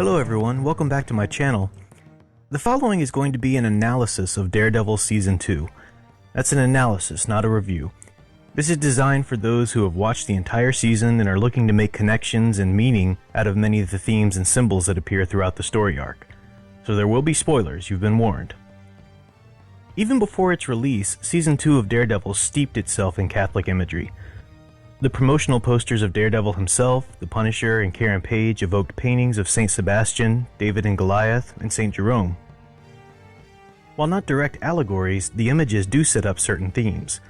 Hello everyone, welcome back to my channel. The following is going to be an analysis of Daredevil Season 2. That's an analysis, not a review. This is designed for those who have watched the entire season and are looking to make connections and meaning out of many of the themes and symbols that appear throughout the story arc. So there will be spoilers, you've been warned. Even before its release, Season 2 of Daredevil steeped itself in Catholic imagery. The promotional posters of Daredevil himself, the Punisher, and Karen Page evoked paintings of Saint Sebastian, David and Goliath, and Saint Jerome. While not direct allegories, the images do set up certain themes.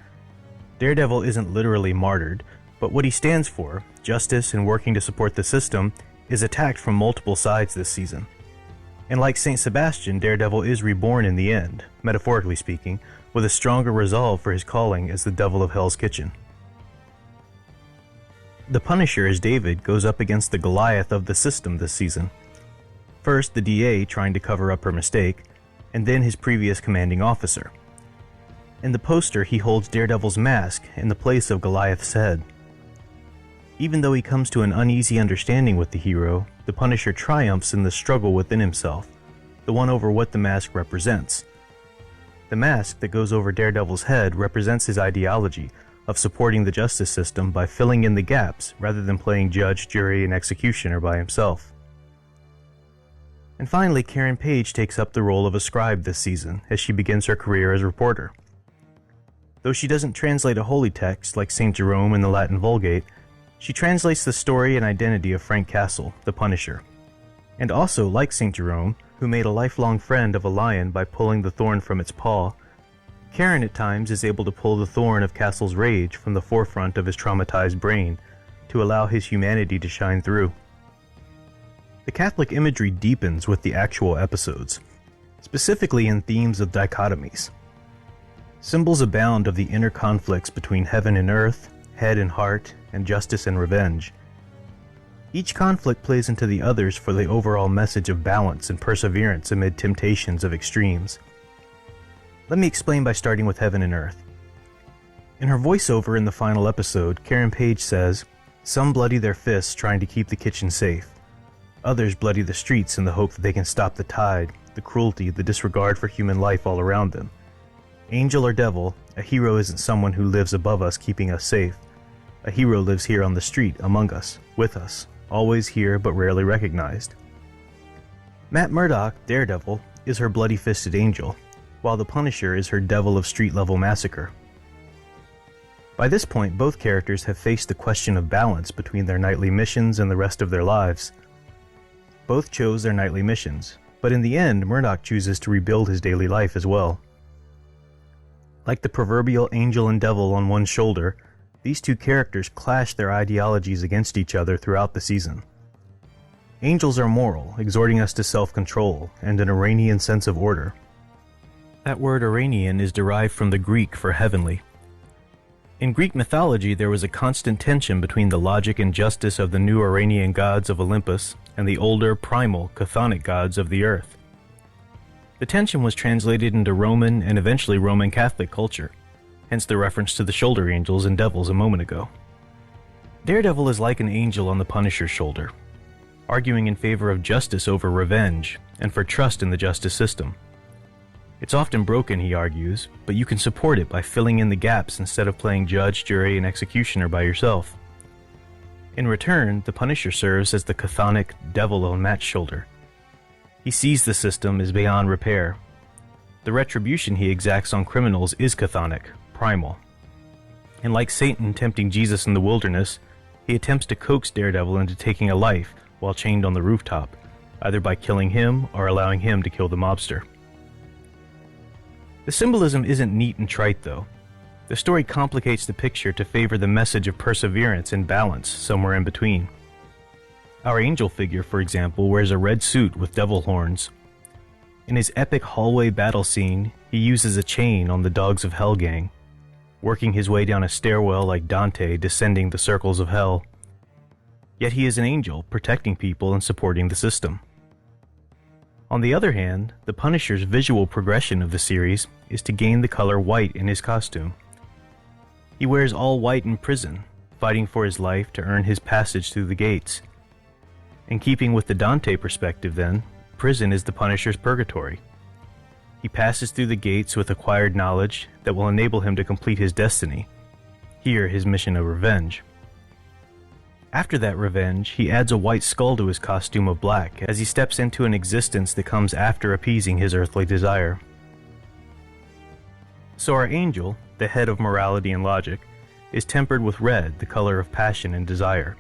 Daredevil isn't literally martyred, but what he stands for, justice and working to support the system, is attacked from multiple sides this season. And like Saint Sebastian, Daredevil is reborn in the end, metaphorically speaking, with a stronger resolve for his calling as the devil of Hell's Kitchen. The Punisher as David goes up against the Goliath of the system this season. First, the DA trying to cover up her mistake, and then his previous commanding officer. In the poster, he holds Daredevil's mask in the place of Goliath's head. Even though he comes to an uneasy understanding with the hero, the Punisher triumphs in the struggle within himself, the one over what the mask represents. The mask that goes over Daredevil's head represents his ideology of supporting the justice system by filling in the gaps rather than playing judge, jury, and executioner by himself. And finally, Karen Page takes up the role of a scribe this season as she begins her career as a reporter. Though she doesn't translate a holy text like St. Jerome in the Latin Vulgate, she translates the story and identity of Frank Castle, the Punisher. And also, like St. Jerome, who made a lifelong friend of a lion by pulling the thorn from its paw, Karen at times is able to pull the thorn of Castle's rage from the forefront of his traumatized brain to allow his humanity to shine through. The Catholic imagery deepens with the actual episodes, specifically in themes of dichotomies. Symbols abound of the inner conflicts between heaven and earth, head and heart, and justice and revenge. Each conflict plays into the others for the overall message of balance and perseverance amid temptations of extremes. Let me explain by starting with heaven and earth. In her voiceover in the final episode, Karen Page says, "Some bloody their fists trying to keep the kitchen safe. Others bloody the streets in the hope that they can stop the tide, the cruelty, the disregard for human life all around them. Angel or devil, a hero isn't someone who lives above us keeping us safe. A hero lives here on the street, among us, with us, always here but rarely recognized." Matt Murdock, Daredevil, is her bloody-fisted angel, while the Punisher is her devil of street-level massacre. By this point, both characters have faced the question of balance between their nightly missions and the rest of their lives. Both chose their nightly missions, but in the end, Murdock chooses to rebuild his daily life as well. Like the proverbial angel and devil on one shoulder, these two characters clash their ideologies against each other throughout the season. Angels are moral, exhorting us to self-control and an Iranian sense of order. That word Iranian is derived from the Greek for heavenly. In Greek mythology, there was a constant tension between the logic and justice of the new Iranian gods of Olympus and the older, primal, chthonic gods of the earth. The tension was translated into Roman and eventually Roman Catholic culture, hence the reference to the shoulder angels and devils a moment ago. Daredevil is like an angel on the Punisher's shoulder, arguing in favor of justice over revenge and for trust in the justice system. It's often broken, he argues, but you can support it by filling in the gaps instead of playing judge, jury, and executioner by yourself. In return, the Punisher serves as the chthonic devil on Matt's shoulder. He sees the system as beyond repair. The retribution he exacts on criminals is chthonic, primal. And like Satan tempting Jesus in the wilderness, he attempts to coax Daredevil into taking a life while chained on the rooftop, either by killing him or allowing him to kill the mobster. The symbolism isn't neat and trite, though. The story complicates the picture to favor the message of perseverance and balance somewhere in between. Our angel figure, for example, wears a red suit with devil horns. In his epic hallway battle scene, he uses a chain on the Dogs of Hell gang, working his way down a stairwell like Dante descending the circles of hell. Yet he is an angel, protecting people and supporting the system. On the other hand, the Punisher's visual progression of the series is to gain the color white in his costume. He wears all white in prison, fighting for his life to earn his passage through the gates. In keeping with the Dante perspective then, prison is the Punisher's purgatory. He passes through the gates with acquired knowledge that will enable him to complete his destiny, here his mission of revenge. After that revenge, he adds a white skull to his costume of black as he steps into an existence that comes after appeasing his earthly desire. So our angel, the head of morality and logic, is tempered with red, the color of passion and desire.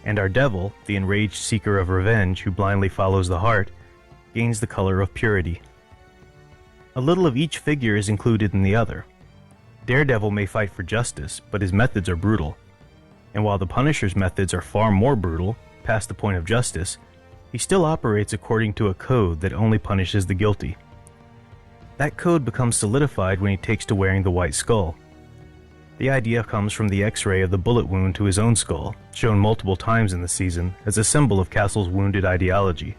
And our devil, the enraged seeker of revenge who blindly follows the heart, gains the color of purity. A little of each figure is included in the other. Daredevil may fight for justice, but his methods are brutal. And while the Punisher's methods are far more brutal, past the point of justice, he still operates according to a code that only punishes the guilty. That code becomes solidified when he takes to wearing the white skull. The idea comes from the X-ray of the bullet wound to his own skull, shown multiple times in the season as a symbol of Castle's wounded ideology.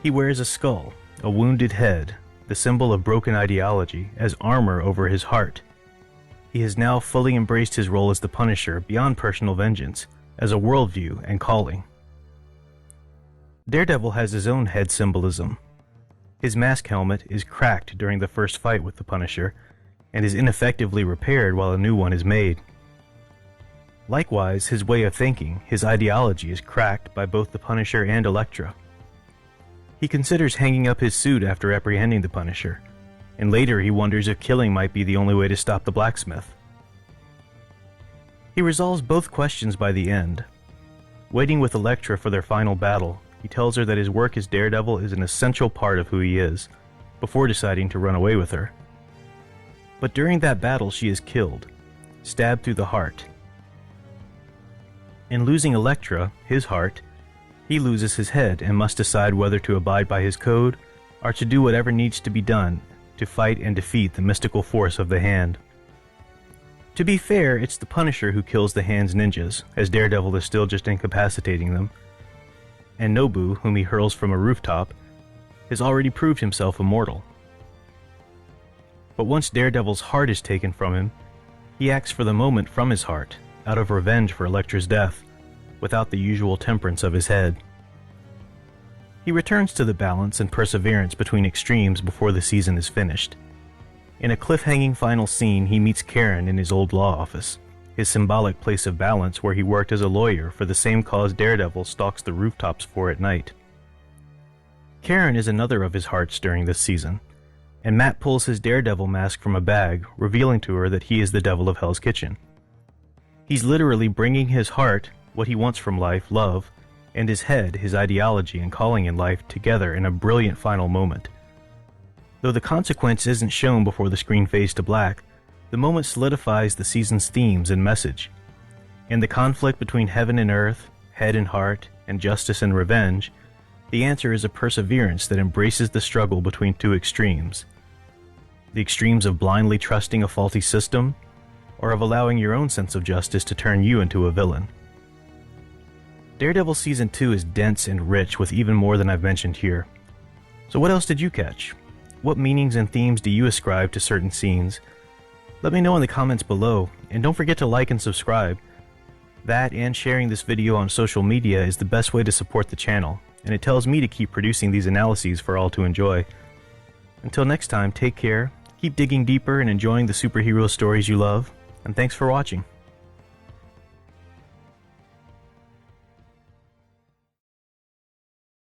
He wears a skull, a wounded head, the symbol of broken ideology, as armor over his heart. He has now fully embraced his role as the Punisher beyond personal vengeance, as a worldview and calling. Daredevil has his own head symbolism. His mask helmet is cracked during the first fight with the Punisher, and is ineffectively repaired while a new one is made. Likewise, his way of thinking, his ideology, is cracked by both the Punisher and Elektra. He considers hanging up his suit after apprehending the Punisher, and later he wonders if killing might be the only way to stop the blacksmith. He resolves both questions by the end. Waiting with Elektra for their final battle, he tells her that his work as Daredevil is an essential part of who he is, before deciding to run away with her. But during that battle she is killed, stabbed through the heart. In losing Elektra, his heart, he loses his head and must decide whether to abide by his code or to do whatever needs to be done to fight and defeat the mystical force of the Hand. To be fair, it's the Punisher who kills the Hand's ninjas, as Daredevil is still just incapacitating them. And Nobu, whom he hurls from a rooftop, has already proved himself immortal. But once Daredevil's heart is taken from him, he acts for the moment from his heart, out of revenge for Elektra's death, without the usual temperance of his head. He returns to the balance and perseverance between extremes before the season is finished. In a cliffhanging final scene, he meets Karen in his old law office, his symbolic place of balance where he worked as a lawyer for the same cause Daredevil stalks the rooftops for at night. Karen is another of his hearts during this season, and Matt pulls his Daredevil mask from a bag, revealing to her that he is the Devil of Hell's Kitchen. He's literally bringing his heart, what he wants from life, love, and his head, his ideology and calling in life, together in a brilliant final moment. Though the consequence isn't shown before the screen fades to black, the moment solidifies the season's themes and message. In the conflict between heaven and earth, head and heart, and justice and revenge, the answer is a perseverance that embraces the struggle between two extremes. The extremes of blindly trusting a faulty system, or of allowing your own sense of justice to turn you into a villain. Daredevil Season 2 is dense and rich with even more than I've mentioned here. So what else did you catch? What meanings and themes do you ascribe to certain scenes? Let me know in the comments below, and don't forget to like and subscribe. That and sharing this video on social media is the best way to support the channel, and it tells me to keep producing these analyses for all to enjoy. Until next time, take care, keep digging deeper and enjoying the superhero stories you love, and thanks for watching.